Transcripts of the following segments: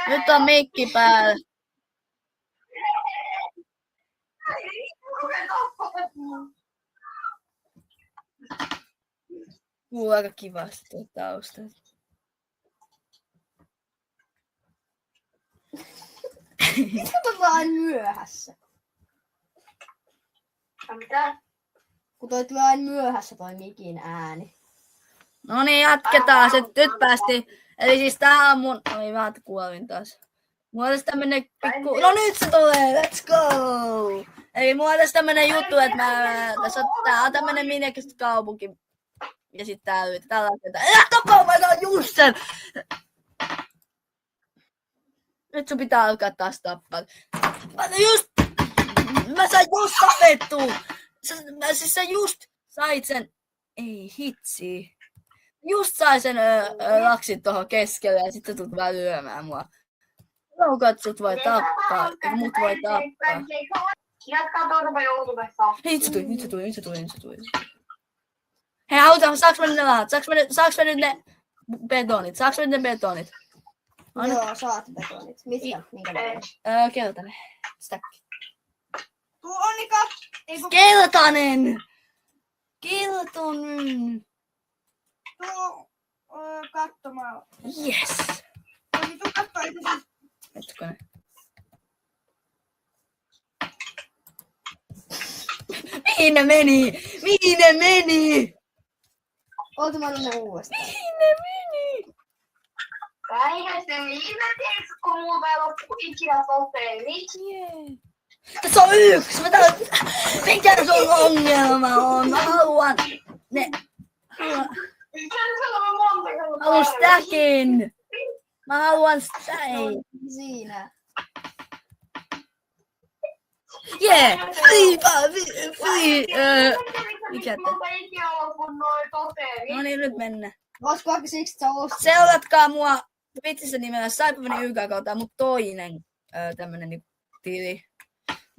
Nyt on mikki päällä. Kuuluu aika kivasti taustalla. Miksi mä vaan myöhässä? Mitä? Kun toi tulee aina myöhässä toi mikin ääni. No niin, jatketaan. Nyt päästiin. Eli siis tää on mun... Oi, vähän kuolin taas. Mulla on tässä tämmönen pikku... No nyt se tulee! Let's go! Eli mulla on tässä tämmönen juttu, että tää on tämmönen minikäs kaupunki. Ja sit tää laitetaan. Älä tapaa, mä saan just sen! Nyt sun pitää alkaa taas tappaa. Mä sain just tapettua! Sä just sait sen... Ei hitsi. Just sai sen laksin tohon keskelle ja sit sä tulet vaan lyömään mua. Loukat sut voi tappaa, mut voi tappaa. Jatkaa tuota YouTubessa. Hei, nyt se tuli. Hei, auta, saaks mä nyt ne lahat? Saaks mä nyt ne betonit? Joo, saat betonit. Mitkä? Minkä näin? Keltainen. Stäkki. Tuo Onnika! Keltainen! Keltainen! Tuo katsomaan. Yes! Tuu kattoo itse siis. Hetkonen. Mihin ne meni? Oota, mä annan ne uudestaan. Mihin ne meni? Eihän se ihmetelisi, kun muuta ei loppu ikinä toteemiksi. Tässä on yksi! Mikä sun ongelma on? Mä haluan ne... Haluan stackin! Mä haluan stackin! Siinä. Jee! Mikä te? No niin, nyt mennään. Olisiko vaikka siksi, että sä ostit? Seuratkaa mua vitsissä nimellä Saipovani YK kautta mun toinen tämmönen niin, tili.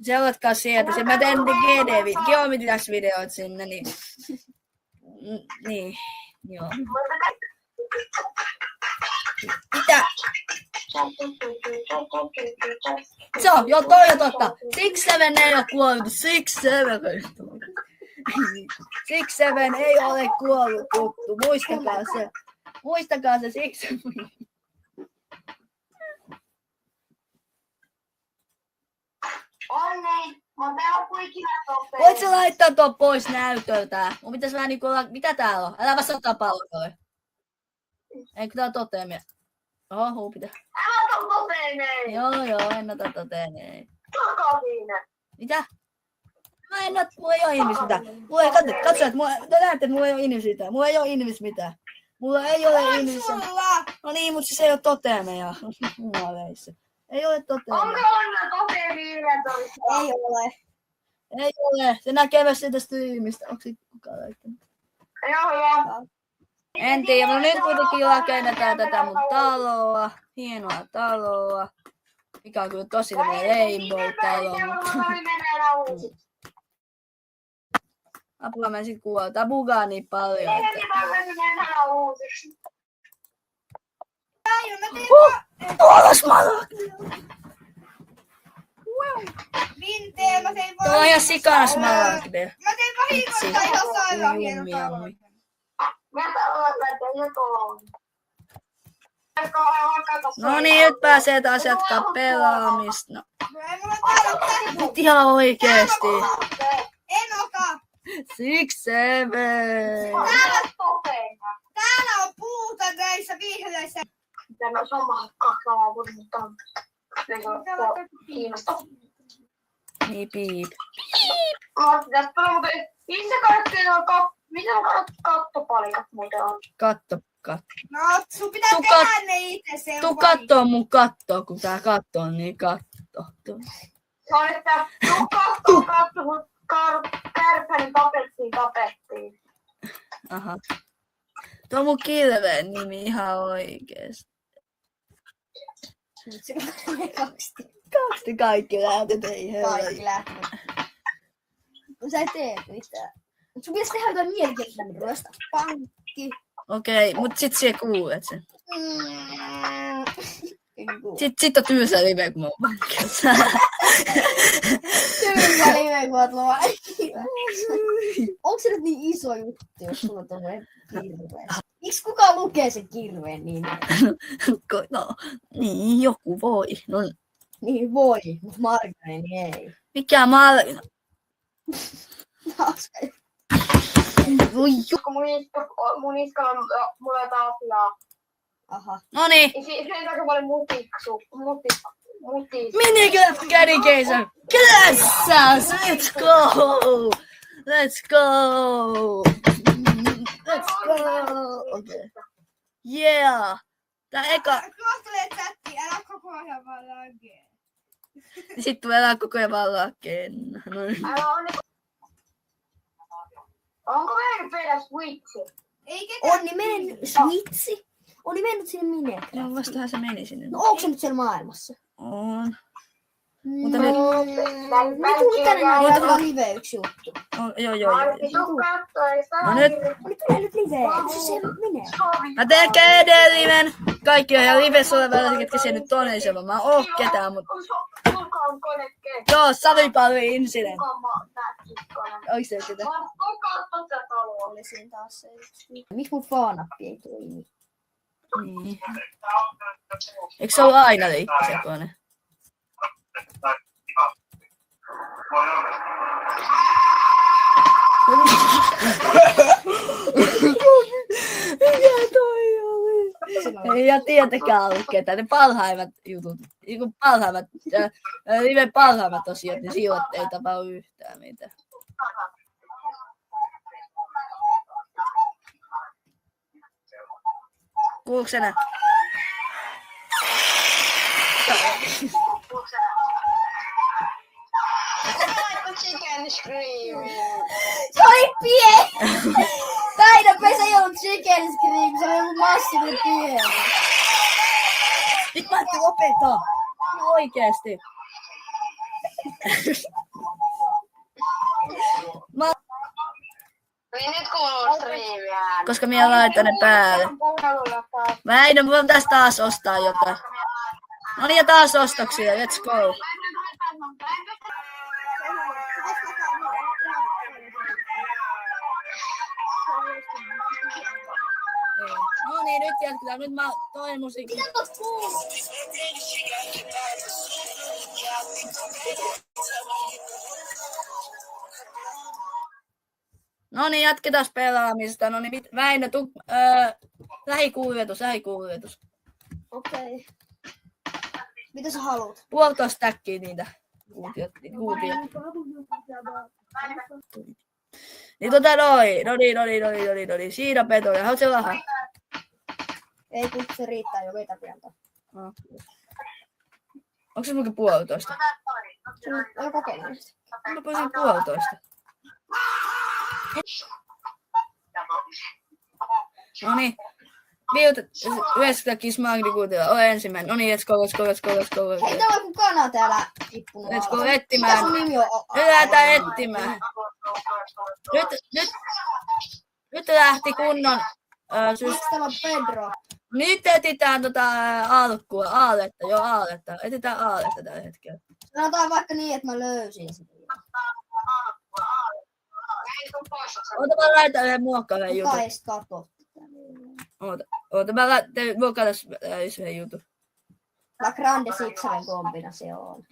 Seuratkaa sieltä. Mä teen geometriax-videoit sinne, niin... Niin, joo. Mitä? Joo, toi on totta. 6-7 ei ole kuollut. 6-7 ei ole kuollut juttu. Muistakaa se 6-7. Onnei, mä tein kuitenkin toteemiksi. Voit sä laittaa tuon pois näytöltä? Mun pitäis vähän niinku olla... Mitä täällä on? Älä vaan ottaa palloa. Eikö tää on toteemia? Oho, pitää. Älä ota toteemiksi. Joo, en ota toteemia. Takaisin. Mitä? Mulla ei oo ihmis mitään. Katso, että te näette, että mulla ei oo ihmis mitään. Mulla ei oo ihmis mitään. No niin, mutta siis ei oo toteemeja. Jumaleissä. Ei ole toteemeja. Onko Onna toteemi 11? Ei ole. Se näkee myös siitä striimistä. Onko siitä kukaan laittanut? Joo. En tiedä, mutta nyt kuitenkin rakennetaan tätä mun taloa. Hienoa taloa. Mikä on kyllä tosi rainbow-talo. Apua, mä sit kuulla. Tää bugaa niin paljon. Tuolla smaragdia! Vintee, mä tein Tuolla on ihan sikana smaragdia. Mä tein vahingossa ihan sairaan hieno talon. No niin, nyt pääsee taas jatkaa pelaamista. No. Nyt ihan oikeesti. En ota. 6-7. Täällä on puuta näissä vihreissä. Tämä on sama kaklava, mutta kiinnostaa. Niin piip. Miten kattopalikat muuten on? Katto. No, sun pitää tehdä ne itse. Tuu kattoo mun kattoa, kun tää katto on niin katto. Se on, että katto, kun kärpäni tapettiin. Aha. Tuo on mun kilveen nimi ihan oikeesti. Kaksi kaikki lähtöt, ei Kaikki lähtee. Sä et tee mitään. Sun pitäisi tehdä jotain mielenkiintoista. Pankki. Okei, mut sit sä kuulet sen. Sit on tylsä live, kun mä oon vankilassa. Tylsä live, kun oot luva. Onko se nyt niin iso juttu, jos sulla on tommoinen kirve? Miksi kukaan lukee sen kirveen nimen? No, niin joku voi. No. Niin voi, mutta Margareeni ei. Mikä Margareeni? Kun mun iskalla mulla on jotain asiaa. Aha. Noniin. Sen takia mä olin mutiksu. Minigolf dedication. Class! Let's go! Let's go! Let's go! Okei. Yeah! Tää eka... Kuuntelee chattia, älä koko ajan vaan lagee. Sitten tulee koko ajan vaan lakenna. No niin. Älä on niinku... Onko meidän peräs Switchi? Ei ketään. On mennyt Switchi. On mennyt sinne Minecraft. No vastahan se meni sinne. No onko se nyt siellä maailmassa? On. Mutta No, me... me tuli tänne näin laitetaan live yksi juttu. Joo. Martti, tuu kattoo, ei saa. No nyt. Oli tulee nyt live. Eikö se mene? Mä teen edellinen. Kaikki on ihan livessä olevaa, ketkä se nyt on, ei se varmaan oo ketään, mutta... Kuka on kone kehä? Joo, salipalli incident. Kuka on näkikone? Oiks se sitä? Martti, tuu kattoo tätä taloa. Oli siinä taas se yksi. Miksi mun faanappi ei toimi? Niin. Eikö se ollut aina liikki se kone? Mikä toi oli? Ei tietenkään ollut ketään. Ne parhaimmat jutut, niinku parhaimmat, liven parhaimmat osiot, niin silloin ei tapahdu yhtään mitään. Kuuluuko se nää? Chicken scream. Se oli pieni! Päinäpä ei ollut chicken scream, se oli joku massiivinen pieni. Nyt mä ajattelin lopettaa. No oikeesti. Niin nyt kuuluu striimiä. Koska minä laitan ne päälle. Väinö, mun pitäis taas ostaa jotain. No niin, ja taas ostoksia, let's go. No niin, nyt jatketaan. Nyt mä toinen musiikki. Mitä tuossa kuuluu? No niin, jatketaan pelaamista. No niin, Väinö, lähikuljetus. Okei. Mitä sä haluat? 1,5 stäkkiä niitä kuutiot. Niin noin. Siinä petoja. Haluatko se vähän? Ei kun se riittää jo, veitä pian. No. Onko se muuten 1,5? Se on kokemusta. Mä poisin 1,5. No niin. 90 kismaagdikuutilla. Ole ensimmäinen. No niin, let's go. Ei täällä on kana täällä tippunut. Let's go Mikä etsimään. sun nimi on? Nyt lähdetään etsimään. Nyt lähti kunnon... Miksi täällä on Pedro? Nyt etsitään alkua, aaletta. Etsitään aaletta tällä hetkellä. Sanotaan vaikka niin, että mä löysin sitä. Oota, mä laitan yhden muokkaavan jutun. Kuka edes katso? Oota, mä muokkaavan yhden jutun. La Grande Sixeren kombina se on.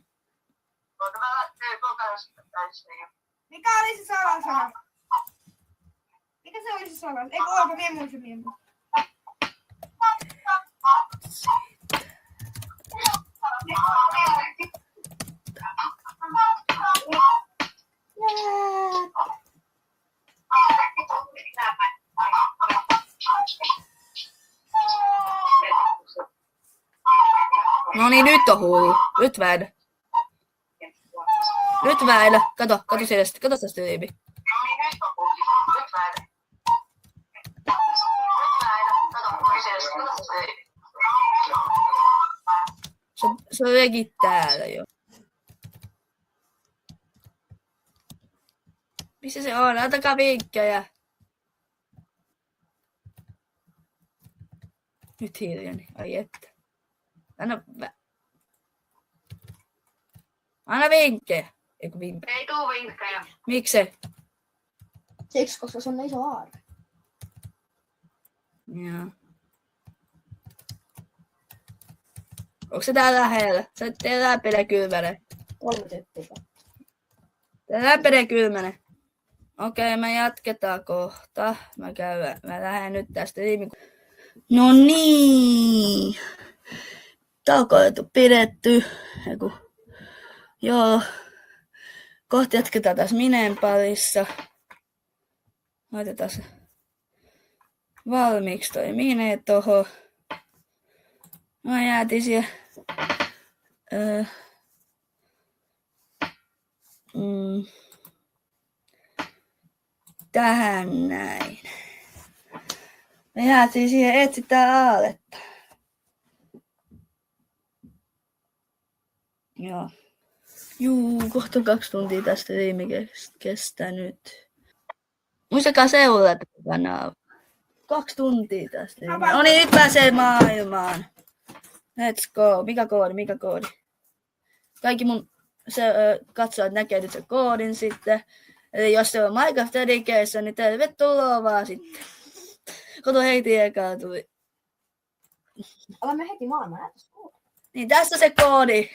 Mikä oli se salasana? Mikä se oli se salasana? Eikö olko miemu? No niin, nyt on hullu. Nyt Väinö. Kato sitä. Kato sitä tyypi. Se on jotenkin täällä jo. Missä se on? Antakaa vinkkejä. Nyt hiljainen. Ai että. Anna vinkkejä. Eiku vinkkejä. Ei tuu vinkkejä. Miksi? Siksi, koska se on iso aarre. Joo. Onko se täällä lähellä? Se tee läpide kylmänen. 3 tyyppiä. Tee läpide kylmänen. Okei, me jatketaan kohta. Mä lähden nyt tästä viime. No niin. Taukoitu pidetty. Joo. Kohta jatketaan taas Mineen parissa. Laitetaan se. valmiiksi toi menee toho. Mä jäätin siihen tähän näin. Me jäätiin siihen etsitään aalletta. Joo. Juu, kohta 2 tuntia tästä viime kestänyt. Muistakaa seurata kanavaa. 2 tuntia tästä. No niin, nyt pääsee maailmaan. Let's go. Mikä koodi? Kaikki mun katsojat näkee nyt sen koodin sitten. Eli jos se on Minecraft Education, niin tervetuloa vaan sitten. Kato heti ekaa tuli. Olemme heti maailman. Niin tässä se koodi.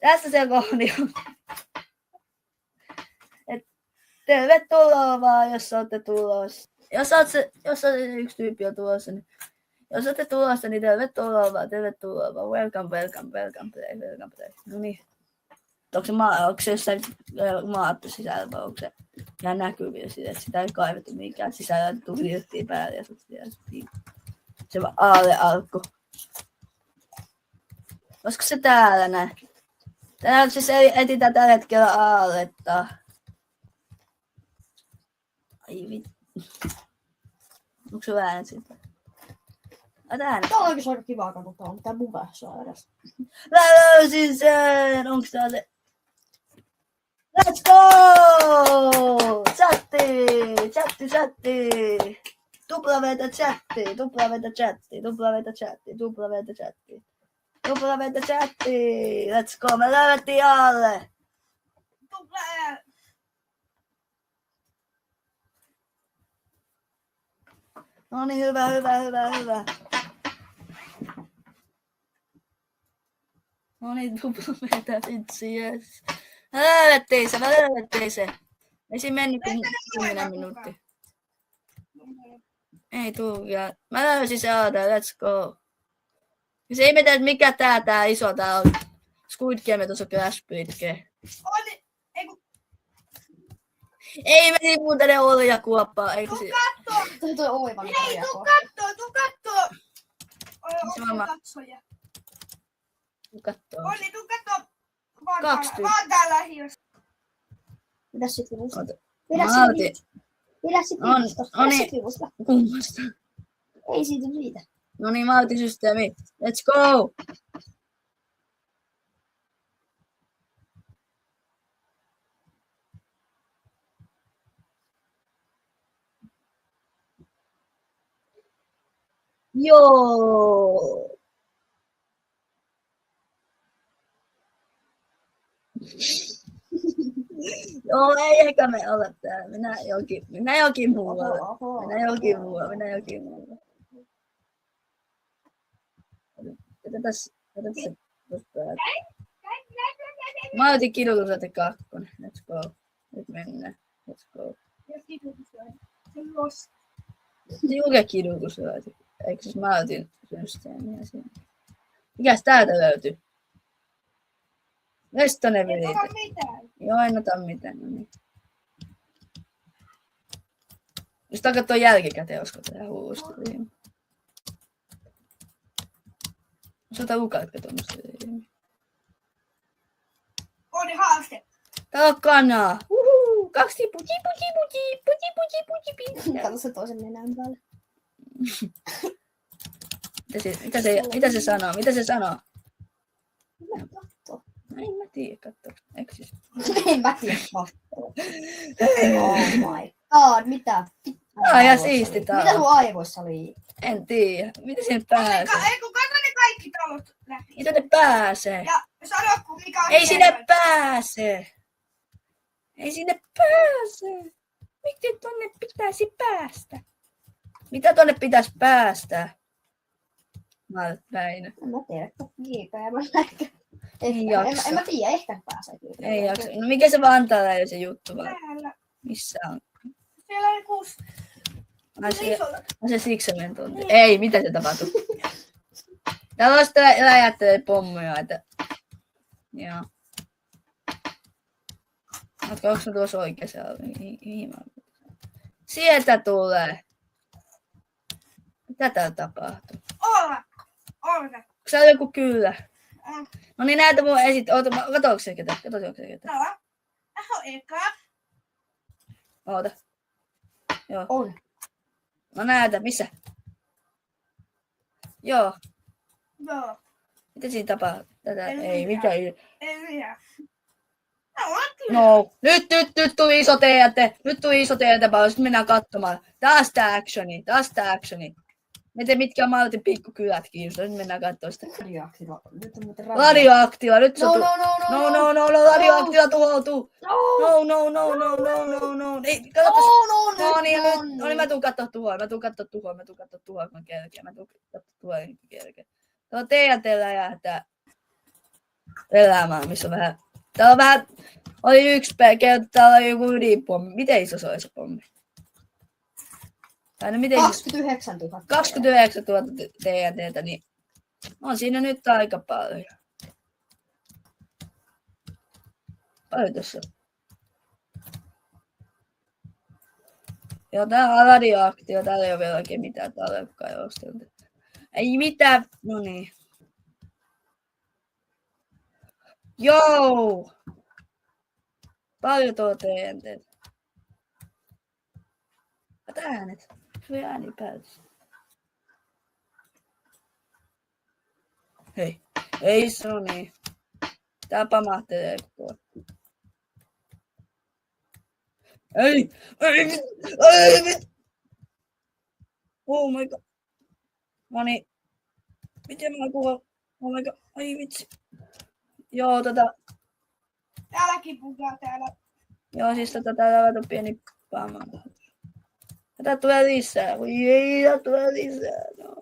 Tässä se koodi on. Tervetuloa vaan, jos olette tulossa. Jos on yksi tyyppi on tulossa, niin jos olette tulossa, niin tervetuloa vaan. Welcome play. No niin. Onko se jossain maattu sisällä vai onko se ihan näkyviä sille, että sitä ei kaivettu mihinkään sisällä, tuli yhtiin päälle ja se vaan aalle alkoi. Olisiko se täällä näin? Täällä siis etsitään tällä hetkellä aalletta. Ai vittu. Onko se äänet siitä? Tää on oikein aika kivaa katsotaan, mitä mun päässä on edes. Mä löysin sen! Onks tää se? Let's go! Chatti! Tuplavetä chatti! Let's go! Me löydettiin alle! No niin, hyvä. No niin, tuplavetä vitsi, jes. Mä löydettiin se. Ei siinä mennyt kuin 10 minuuttia. Ei tuukia. Mä löysin se aata, let's go. Ja se ei mitään, että mikä tää iso tää on. Squid Game tuossa Crash Pitke. Ei meni muuten ne oloja kuoppaa. Eikö se? Toi oiva. Hei, tuu kattoo! Onko katsoja? Kattoo. Olli, tuu kattoo. Vaan 2 täällä lähiössä. Mitäs sit vivusta? Mä otin. Kummasta. Ei siitä riitä. No niin, mä otin systeemi. Let's go! Joo! Joo, ei ehkä me olla täällä. Minä jokin muualle. Otetaan se tuosta päältä. Mä otin kidutusrate 2. Let's go. Nyt mennään. Let's go. Tiuke kidutusrate. Eikö siis mä otin systeemiä siinä? Mikäs täältä löytyy? Vestonen veli. Joo, en ota mitään. No niin. Jos tää katsoo jälkikäteen, olisiko tää hullusti. Ota ukaatko tuommoista. Oli haaste. Tää on kanaa. 2 puti. Kato se toisen nenän päälle. Mitä se sanoo? En mä tiedä, katso. Eikö siis? En mä tiedä katsoa. Oh my god, mitä? Ja siisti talo. Mitä sun aivoissa oli? En tiedä. Miten sinne pääsee? Ei kun katso ne kaikki talot läpi. Mitä ne pääsee? Ja sano mikä on Ei sinne pääse. Miksi tonne pitäisi päästä? Mitä tonne pitäisi päästä? Väinö. En mä tiedä, kiikaa ja mä ehkä. Ei jaksa. En mä tiedä, ehkä pääsee kyllä. Ei jaksa. No mikä se Vantaalla ei se juttu vaan? täällä. Missä on? Siellä on 6. Se 7 tuntia. Ei, mitä se tapahtuu? Täällä on sitä räjättelee pommoja, että... Joo. Onko se tuossa oikeassa? Sieltä tulee. Tätä tapahtuu. Olla. Onko se joku kyllä? On. No niin näytä mun oota, katoako se ketä? Katoako se ketä? Täällä. Tähän on eka. Oota. Joo. On. No näytä, missä? Joo. Joo. Mitä siinä tapahtuu? Tätä Ei ei mitään. mitään. Ei mitään. No, on kyllä. No, nyt tuli iso TNT. Nyt tuli iso TNT, sitten mennään katsomaan. Taas tää actioni. Miten mitkä on Maltin pikkukylät kiinnostaa. Nyt mennään katsomaan sitä. Radioaktila. Nyt on muuten Radioaktila, nyt se No, on No, radioaktila tuhoutuu. No. Ei, katsotaan. No niin, nyt. No niin, mä tuun kattoo tuhoa. Mä tuun kattoo tuhoa, kun mä kerkeen. Mä tuun kattoo tuhoa, kun kerkeen. Tuo TNT räjähtää elämään, missä on vähän. Täällä on vähän. Oli yksi kerta, täällä oli joku ydinpommi. Miten iso se oli se pommi? Tai no miten 29 000. 29 000 TNTtä, niin on siinä nyt aika paljon. Paljon tässä on. Joo, tää on radioaktio. Täällä ei ole vielä oikein mitään. Täällä ei olekaan jousteltu. Ei mitään. No niin. Joo! Paljon tuo TNT. Mitä äänet? Se ääni päätös. Hei. Ei se on niin. Tää pamahtelee koko. Ei! Oh my god. No niin. Miten mä kuvan? Oh my god. Ai vitsi. Joo, Täälläkin puhutaan täällä. Joo, siis täällä on pieni pama. Tätä tulee lisää. Voi ei, tätä tulee lisää. No.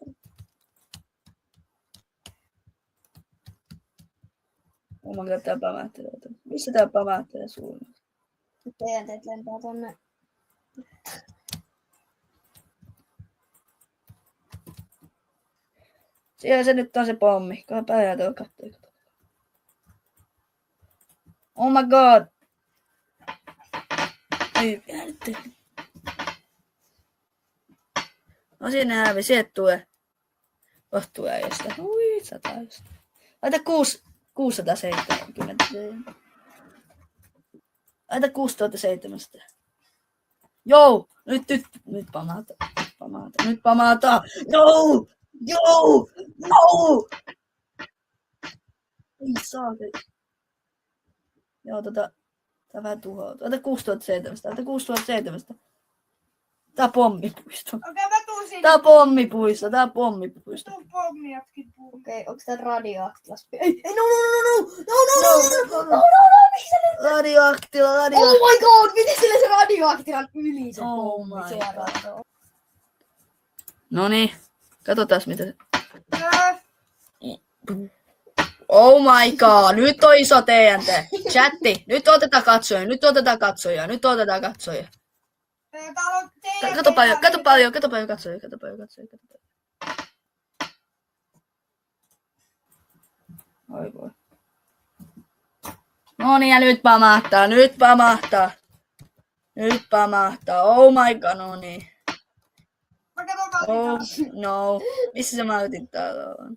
Oh my god, tää pamahtelee. Missä tää pamahtelee suunnassa? TNT lentää tonne. Siellä se nyt on se pommi. Kohan päivää tuolla kattoo. Oh my god. Ei vielä nyt. No sinne hävi, sieltä tulee. Kohta tulee josta. Ui, 100. Laita 670. Laita 6700. Joo, nyt pamata. Joo. Ei saa. Joo, tää vähän tuhoutuu. Ota 6700. Tää on pommipuisto. Okei, mä tuun sinne. Tää on pommipuisto. Tuun pommiatkin puhun. Okei, onks tää radioaktilas? Ei, No, missä ne? radioaktila. Oh my god, miten sillä se radioaktilan yli se Oh pommi my suoraan? Noniin, katsotaan mitä se... Tää. Oh my god, nyt on iso TNT. Chatti, nyt otetaan katsoja. Täällä on teidän. Kato paljon katsoja. Oi voi. No niin, ja nyt pamahtaa. Oh my god, no niin. Mä katon Oh valtikaa. no. Missä se Martin täällä on?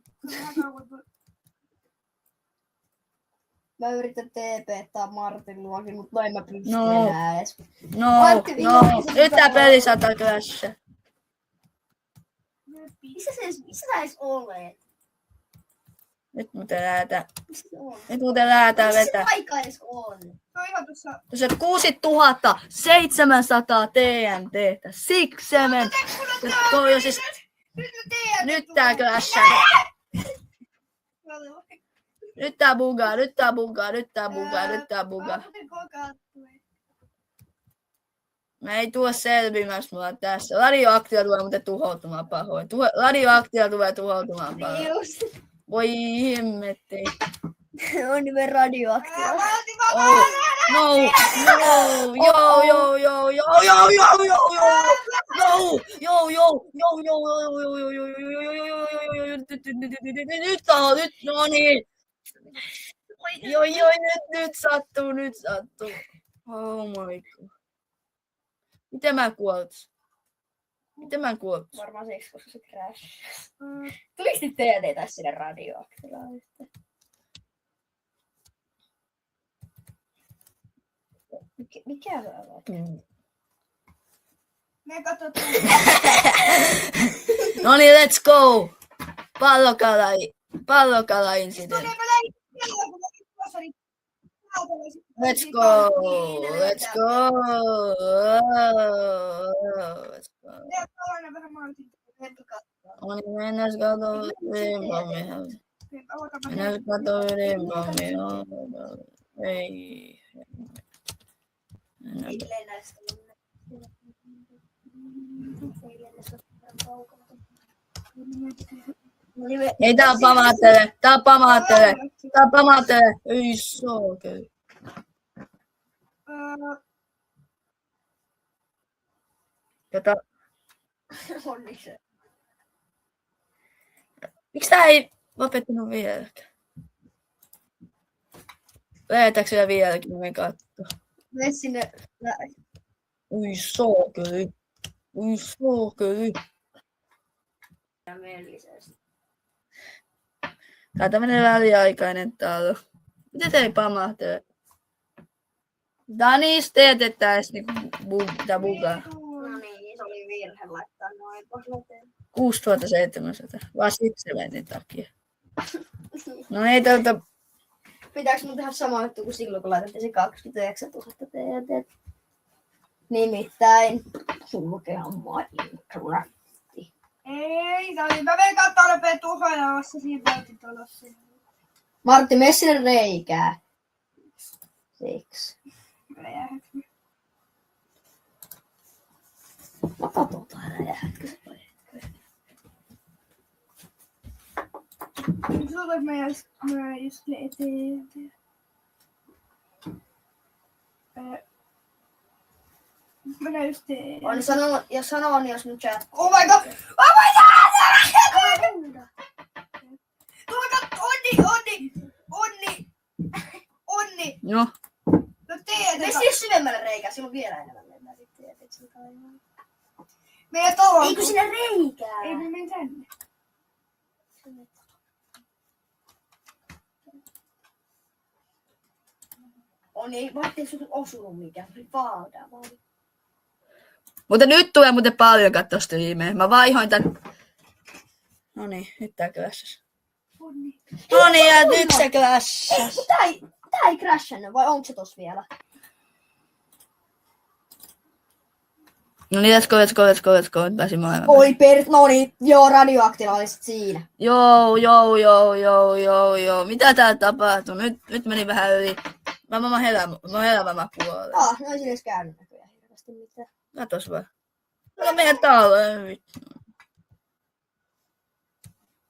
Mä yritän TP:ttää Martin luokin, mutta en mä pysty No. enää edes. No. Martin, Nyt tää peli saattaa crashaa. Missä sä edes olet? Nyt muuten lähdetään. Missä se on? vetää. Missä se paikka edes on? Se on ihan tuossa. Tuossa 6700 TNT. Siksemen. Toi on siis... Nyt mä teidän. Nyt tää crashaa. Nyt tää bugaa. Mä ei tuo selvimässä mulla tässä. Radioaktio tulee muuten tuhoutumaan pahoin. Radioaktio tulee tuhoutumaan pahoin. Just. Voi hemmetti. On nimen radioaktila. Oh. No. Nyt no niin. Nyt sattuu. Oh my god. Miten mä kuolet? Miten mä en kuullut? Varmaan siksi, koska se crash. Tuliko nyt TNT tässä sinne radioaktilaan? Mikä se on? Me katsotaan. No niin, let's go! Pallokala-incident. Let's go! Let's go! Let's go. No niin, mennään katsomaan ydinpommia. Mennään katsomaan ydinpommia. Ei. Ei, tää on pamaattele. Ei sookeli. Jota... Miksi tää ei lopettanut vieläkään? Lähetäänkö siellä vieläkin? Mä en katso. Mene sinne. Ui sookeli. Tää on tämmönen väliaikainen talo. Miten se ei pamahtele? Danis teetettäis niinku tää bugaa. No niin, se oli virhe laittaa noin. 6700. Vaan sitselentin takia. No ei tältä... Pitääkö mun tehdä sama juttu kuin silloin, kun laitettiin se 29 000 TNT? Nimittäin sulkea Minecraft. Ei, se oli. Mä vein katsoa nopea tuhojaussa siinä peltitalossa. Martti, mene sinne reikää. Siksi. Mä katsotaan, räjähätkö se vai? Sulla mä just eteen. Mä just teen. On sanonut, jos sanoo, niin jos nyt chat. Oh my god! Oh my god! Onni! No. No tiedät. Mene sinne syvemmälle reikään, silloin vielä enemmän mennään sitten. Meidän talo. Eikö sinne reikään? Ei me mene tänne. On ei, vaikka ei sun osunut mikään, se oli valtaa. Mutta nyt tulee muuten paljon katsoa striimejä. Mä vaihoin tän... Noniin, nyt tää crashas. Noniin, ja nyt se crashas. Tää ei crashannut, vai onko se tossa vielä? No niin, let's go. Nyt pääsin molemmat. Oi no niin, joo, radioaktilla oli sit siinä. Joo. Mitä täällä tapahtuu? Nyt meni vähän yli. Mä elämä puolella. No ei siinä edes käynyt näköjään hirveästi mitään. Katos vaan. No meidän talo.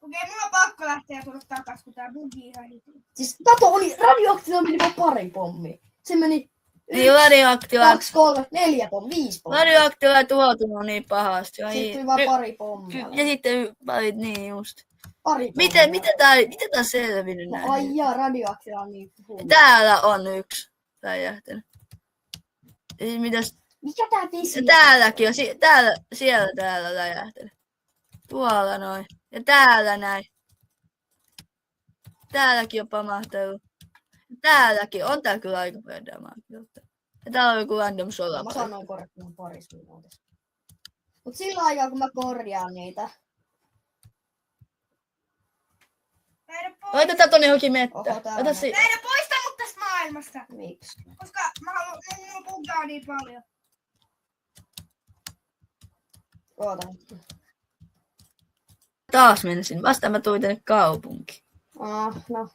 Okei, mun on pakko lähteä tulla takas, kun tää bugi ihan hiti. Siis kato, oli radioaktilla meni vaan pari pommi. Se meni Niin radioaktila. 2, 3, 4 pommi, 5 pommi. Radioaktila ei tuhoutunut niin pahasti. Sitten tuli vaan pari pommia. Ja sitten parit niin just. Pari pommia. Miten tää on selvinnyt näin? Ai jaa, radioaktilla on niin huono. Täällä on yksi räjähtänyt. Mitäs? Mikä tää pisi? Ja täälläkin on. Täällä räjähtänyt. Tuolla noin. Ja täällä näin. Täälläkin on pamahtanut. Täälläkin. On tää kyllä aika verdamaa. Ja täällä on joku random sola. Mä sanoin korjattua parissa minuutissa. Mut sillä aikaa kun mä korjaan niitä. Laitetaan tonne johonkin mettään. Oho, täällä on. Meidän poista mut tästä maailmasta. Miksi? Koska mä haluan, mun bugaa niin paljon. Oota. Taas menisin. Vasta mä tulin tänne kaupunkiin. No.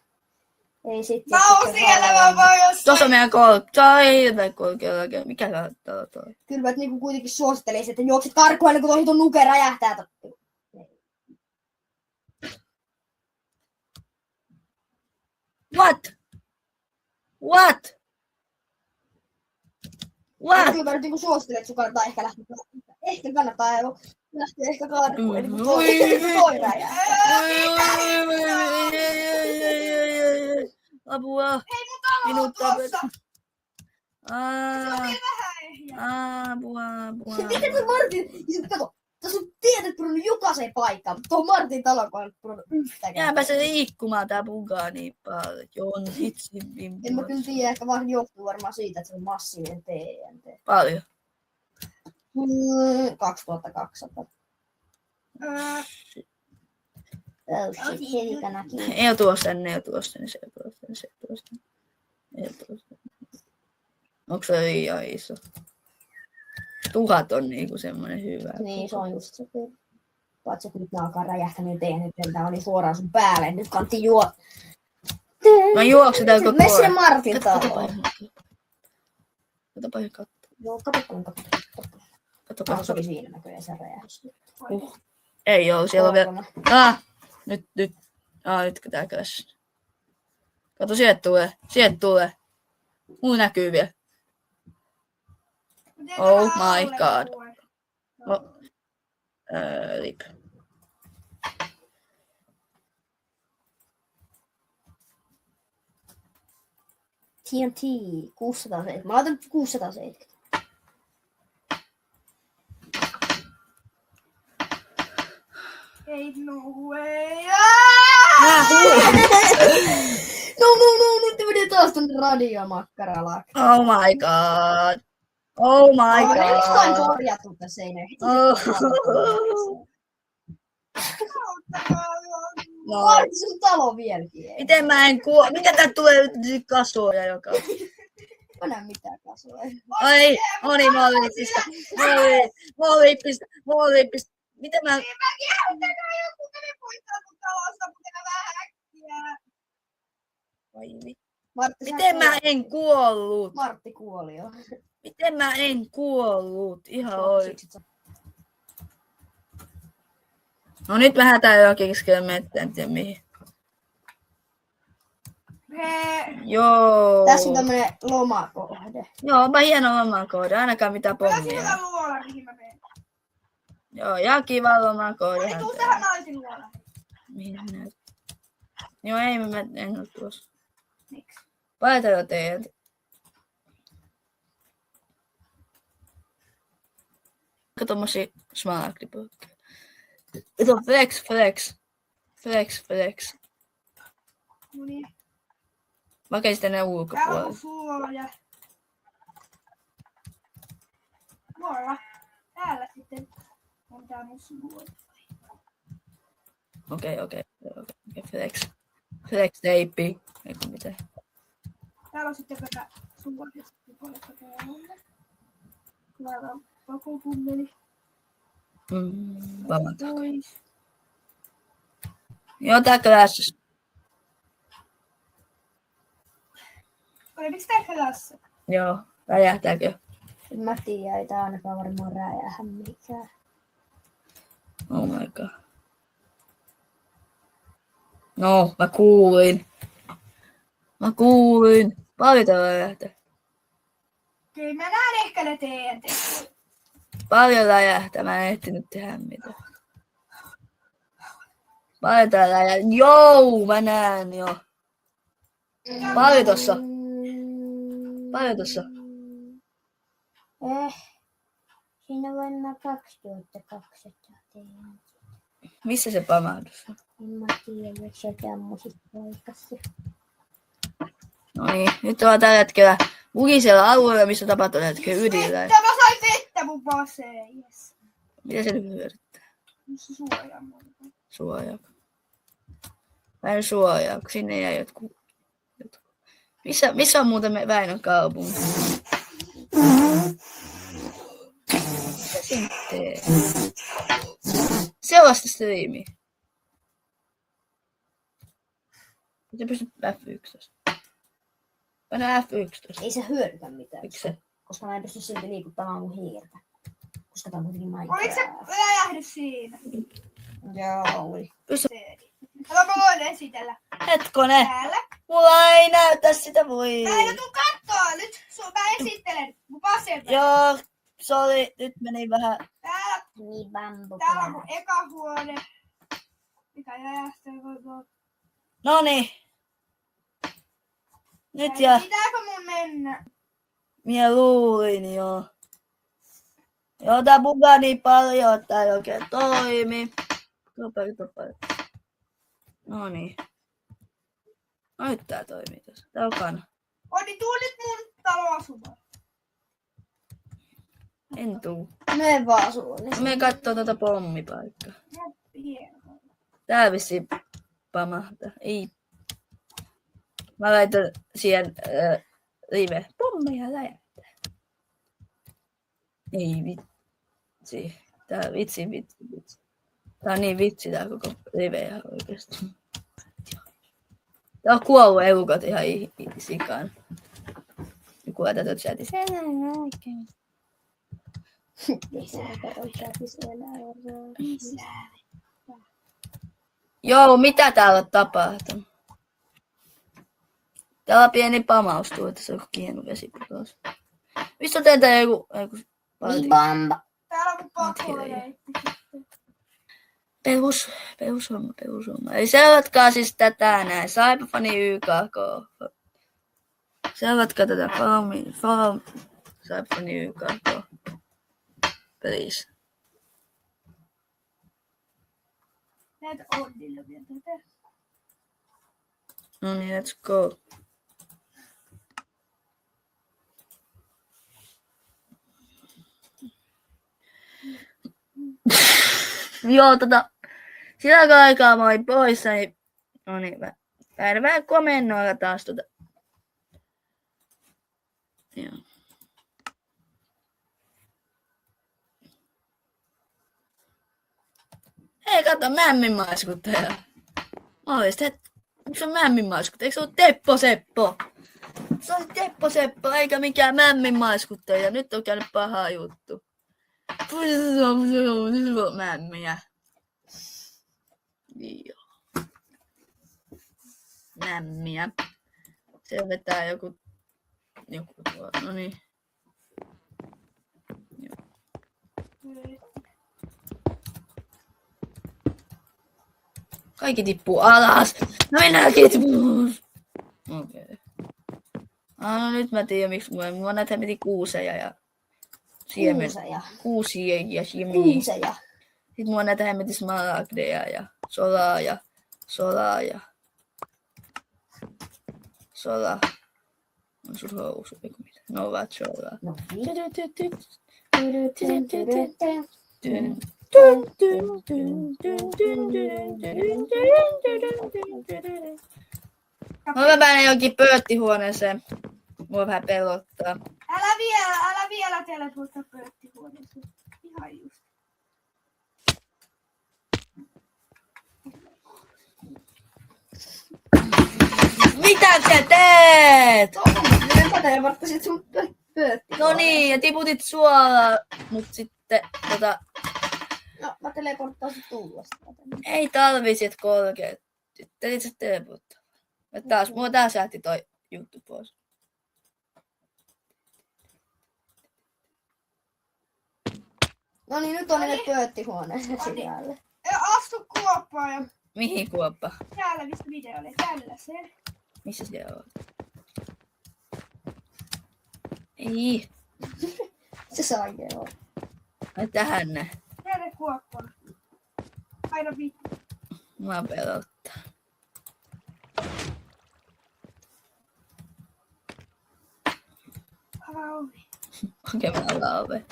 Ei sitten. Mä oon siellä, mä voin jossain. Tuossa on meidän Tää on hirveän korkealla. Mikä tää on toi? Kyllä mä niinku kuitenkin suosittelisin, että juokset karkuun ennen kuin toi hitun nuke räjähtää. What? Kyllä mä nyt niinku suosittelen, että sun kannattaa ehkä lähteä. Ehkä kannattaa lähteä ehkä karkuun ennen kuin toi räjähtää. Apua. Hei, mun talo on tuossa. Se on vielä vähän ehjää. Apua. Miten se Martin? Kato, Tässä on tietyt pudonnut jokaiseen paikkaan, mutta tuohon Martin talon kohdalla pudonnut yhtäkään. Jääpä se liikkumaan tää bugaa niin paljon. Hitsi En mä kyllä tiedä, ehkä vaan johtuu varmaan siitä, että se on massiivinen TNT. Paljon. 2200. Ei tuo tänne, ei tuo tänne, se ei tuo tänne, se ei tuo tänne. Onko se liian iso? 1000 on niinku semmonen hyvä. Niin, se on just se. Paitsi kun nyt ne alkaa räjähtää, niin TNT oli suoraan sun päälle. Nyt kantti Mä juoksen täällä koko ajan. Mene sinne ajan. Martin taloon. Katsopa ihan katso. Joo, kato kuinka. Katsopa. Se oli siinä näköjään se räjähdys. Ei oo, siellä on vielä. Nyt. Nyt tää crash. Kato, sieltä tulee. Mun näkyy vielä. Oh my god. Rip. TNT, 670. Mä laitan 670. Ei, no way. No, nyt meni taas tonne radiomakkaralaksi. Oh my god. Oh my god. Miksi tää on korjattu tässä seinään? No. Martti, sun talo vieläkin. Miten mä en kuole? Mitä tää tulee nyt kasvoja joka? Mä näen mitään kasvoja. Ai, Oni, mä olin pistä. Miten mä... Mäkin häyttäkää joku kävi poistaa mun talosta, mutta vähän äkkiä. Miten mä en kuollut? Martti kuoli jo. Miten mä en kuollut? Ihan oikein. No nyt mä hätään johonkin keskellä mettään, en tiedä mihin. Joo. Tässä on tämmönen lomakohde. Joo, onpa hieno lomakohde, ainakaan mitään Mä pommia. siinä luola, mihin mä menen. Joo, ja kiva lomakohde. Ei tuu tähän naisin luola. Mihin näet? Joo, ei mä en oo tuossa. Miksi? Paitella teidät. Kato tommosia smaragdipulkkeja. Kato, flex. No niin. Vaikka sitten ne Täällä on ulkopuolella. mun suoja. Moro. Täällä sitten on tää mun suoja. Okei, flex teippi. Eikö mitään? Täällä on sitten tätä suoja. Täällä on pakopummeli. Vamata. Pois. Joo, tää crashas. Oliko tää kelassa? Joo, räjähtääkö? En mä tiedä, ei tää ainakaan varmaan räjähä mikään. Oh my god. No, mä kuulin. Paljon tää räjähtää. Kyllä mä näen ehkä ne TNT. Paljon räjähtää, mä en ehtinyt tehdä mitään. Paljon tää räjähtää. Joo, mä näen jo. Paljon tossa. Siinä vuonna 2200 tein. Missä se pamahdus on? En mä tiedä, se tämmöisessä paikassa. No niin, nyt ollaan tällä hetkellä mugisella alueella, missä tapahtuu tällä hetkellä ydinlä. Vettä, mä sain vettä mun paseen. Yes. Mitä se nyt hyödyttää? Missä suojaa mun? Suojaa. Mä en suojaa, kun sinne jäi jotkut. Missä on muuten Väinön kaupunki? Mitä sitten? Sellaista striimiä. Miten pystyt F11? Paina F11. Ei se hyödytä mitään. Miksi se? Koska mä en pysty silti liikuttamaan mun hiirtä. Koska tää on kuitenkin Oliko se Minecraft. räjähdys siinä? Joo, oli. Haluanko mä voin esitellä? Hetkonen. Täällä. Mulla ei näytä sitä, voi. Mä en tuu kattoo nyt. Mä esittelen mun paseen. Joo, sori, nyt meni vähän. Täällä Niin bambu. Täällä on mun eka huone. Mikä räjähtää voi. Noniin. Nyt ja Pitääkö mun mennä? minä luulin jo. Joo, tää bugaa niin paljon, että tää ei oikein toimi. Topari. Noniin. No nyt tää toimii tässä. Tää on kana. Onni, tuu nyt mun talo asumaan. En tuu. Me vaan asuun. Me kattoo tuota pommipaikkaa. Hieno. Tää vissiin pamahtaa. Ei. Mä laitan siihen live. Pommeja läjättää. Ei vitsi. Tää vitsi. Tää on niin vitsi tää koko live ihan oikeesti. Tää on kuollut eukot ihan sikaan. Joku tätä chatissa. Joo, mitä täällä on tapahtunut? Täällä on pieni pamaus tuo, että se on hieno vesiputous. Missä teitä joku Bamba. Täällä on mun pakkoleitti. Perushomma. Eli seuratkaa siis tätä näin. Saipafani YKK. Seuratkaa tätä farm. Saipafani YKK. Please. Näitä Onnille vielä tätä. No niin, let's go. Joo, sillä kun aikaa mä olin poissa, niin no niin, vähän komennoilla taas Joo. Hei, kato, mämminmaiskuttaja. Se on mämminmaiskuttaja, eikö se ole Teppo Seppo? Se on Teppo Seppo, eikä mikään mämminmaiskuttaja. Nyt on käynyt paha juttu. Mämmiä. Joo. Mämmiä. Se vetää joku tuo. No niin. Kaikki tippuu alas. No minäkin tippuu. Okei. No nyt mä tiedän miksi mulla näitä hemmetin kuuseja ja siemen. Kuusia ja siemiä. Kuuseja. Sitten mulla näitä hemmetin smaragdeja ja solaa ja sola. On sun housu, eiku mitä? No ovat solaa. No Mä menen jonkin pööttihuoneeseen. Mua vähän pelottaa. Älä vielä teleportaa pööttihuoneeseen. Ihan just. Mitä sä teet? Mä teleporttasit sun pöötti. No niin, ja tiputit suolaa, mut sitten No, mä teleporttaisin tullasta. ei talvisit kolkeet. Sitten se teleporttaa. Mulla taas lähti toi juttu pois. No niin, nyt on ne pööttihuoneeseen sisälle. Astu kuoppaan ja Mihin kuoppa? täällä mistä video oli. Tällaiseen. Missä se on? Ei. Se saa joo. Ai tähän ne. Tänne kuoppaan. Aina vittu. Mua pelottaa. Avaa ovi. Okei, mä avaan oven.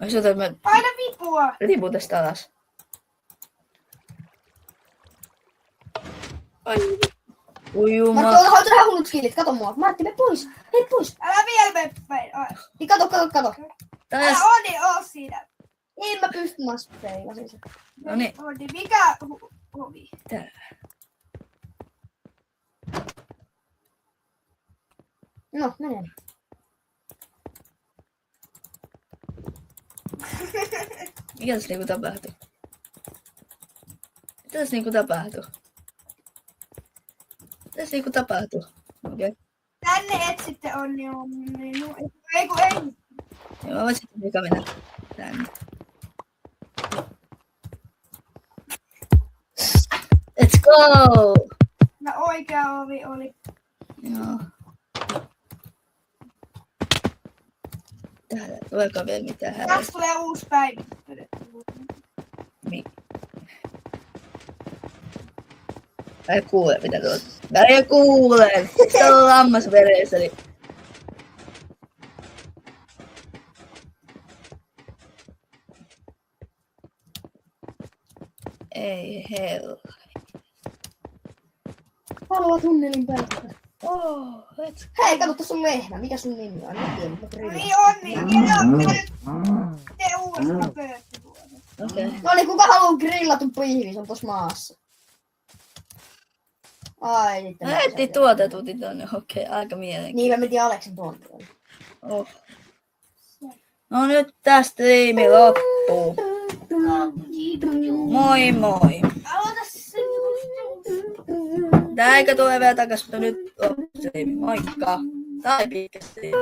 Mä Aina vipua. tipun tästä alas. Ai. Ui Martti, jumala. oota ihan hullut skillit. Kato mua. Martti, me pois. Hei pois. Älä vielä mene päin. Ai. Niin kato. Taas. Älä Onni oo siinä. En mä pysty maspeilasin se. No niin. Onni, mikä ovi? Tää. No, mene. Mikä tässä niinku tapahtuu? Mitä tässä niinku tapahtuu? Mitä tässä niinku tapahtuu? Okei. Okay. Tänne et sitten Onni on. No, ei kun ei. Joo, mä voin sitten mikä mennä tänne. Let's go! No oikea ovi oli. Joo. Täällä tuleeko vielä mitään Taas häiriötä? tulee uusi päivä. Mä en kuule mitä tuot. Mä en kuule! Täällä on lammas veressä, niin... Ei hell. Haluaa tunnelin päivä. Oh, let's Hei, kato, tässä on lehmä. Mikä sun nimi on? En tiedä, mutta No Rilla. niin on, niin. Tee uudestaan pöytä tuoda. okei. No niin, kuka haluaa grillatun pihvi? Se on tossa maassa. Ai, sitten. Mä etsin tuotetutin tonne, okei, aika mielenkiintoista. Niin, mä metin Aleksin tuonne. Oh. No nyt tää striimi loppuu. Moi moi. Aloita se Tää eikä tule vielä takas, mutta nyt loppu striimi. Moikka. Tai pitkä striimi.